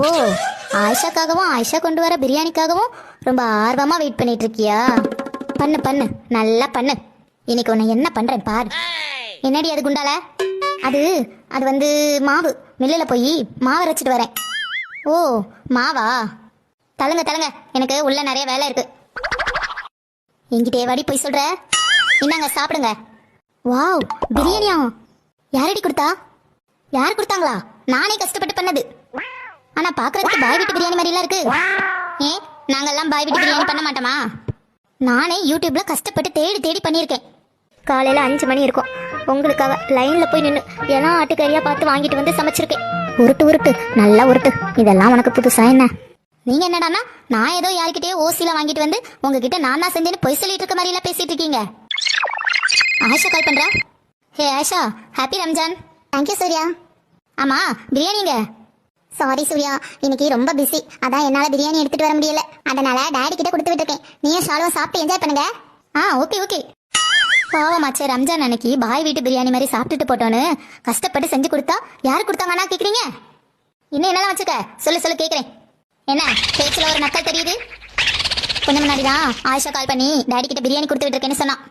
ஓ, ஆயிஷாக்காகவும் ஆயிஷா கொண்டு வர பிரியாணிக்காகவும் ரொம்ப ஆர்வமா வெயிட் பண்ணிட்டு இருக்கியா? பண்ணு பண்ணு, நல்லா பண்ணு. இன்னைக்கு உன்னை என்ன பண்றேன் பாரு. என்னடி அது குண்டால? அது அது வந்து மாவு. மில்லில் போய் மாவு அரைச்சிட்டு வரேன். ஓ, மாவா? தள்ளுங்க தள்ளுங்க, எனக்கு உள்ள நிறைய வேலை இருக்கு. என்கிட்டே வாடி போய் சொல்ற. என்னங்க சாப்பிடுங்க. வாவ், பிரியாணியா? யாரடி கொடுத்தா? யார் கொடுத்தாங்களா? நானே கஷ்டப்பட்டு பண்ணது. ஆனா பாக்குறதுக்கு பாய் வீட்டு பிரியாணி மாதிரிலாம் இருக்கு. ஏன் நாங்கெல்லாம் பாய் வீட்டு பிரியாணி பண்ண மாட்டோமா? நானே யூடியூப்ல கஷ்டப்பட்டு தேடி தேடி பண்ணியிருக்கேன். காலையில 5 மணி இருக்கும், உங்களுக்காக லைன்ல போய் நின்று எல்லாம் ஆட்டுக்கறியா பார்த்து வாங்கிட்டு வந்து சமைச்சிருக்கேன். உருட்டு உருட்டு, நல்லா உருட்டு. இதெல்லாம் உனக்கு புதுசா என்ன? நீங்க என்னடானா நான் ஏதோ யாருக்கிட்டே ஓசில வாங்கிட்டு வந்து உங்ககிட்ட நான் தான் செஞ்சேன்னு பொய் சொல்லிட்டு இருக்க மாதிரி எல்லாம் பேசிட்டு இருக்கீங்க. ஆயிஷா கால் பண்றா. ஹே ஆயிஷா, ஹாப்பி ரம்ஜான். தேங்க்யூ சூர்யா. ஆமா, பிரியாணிங்க. சாரி சூர்யா, இன்னைக்கு ரொம்ப பிஸி, அதான் என்னால பிரியாணி எடுத்துட்டு வர முடியல. அதனால டாடி கிட்ட கொடுத்து விட்டுருக்கேன். நீயும் ஷாலும் சாப்பிட்டு என்ஜாய் பண்ணுங்க. Okay okay. பாவமாச்சே, ரம்ஜான் அன்னைக்கு பாய் வீட்டு பிரியாணி மாதிரி சாப்பிட்டுட்டு போட்டோன்னு கஷ்டப்பட்டு செஞ்சு கொடுத்தா யாரு கொடுத்தாங்கன்னா கேக்குறீங்க? இன்னும் என்னெல்லாம் வச்சுக்க சொல்லு சொல்லு கேக்குறேன். என்ன பேச்சுல ஒரு நக்கல் தெரியுது? கொஞ்சம் முன்னாடிதான் ஆயிஷா கால் பண்ணி டாடி கிட்ட பிரியாணி கொடுத்து விட்டுருக்கேன்னு சொன்னான்.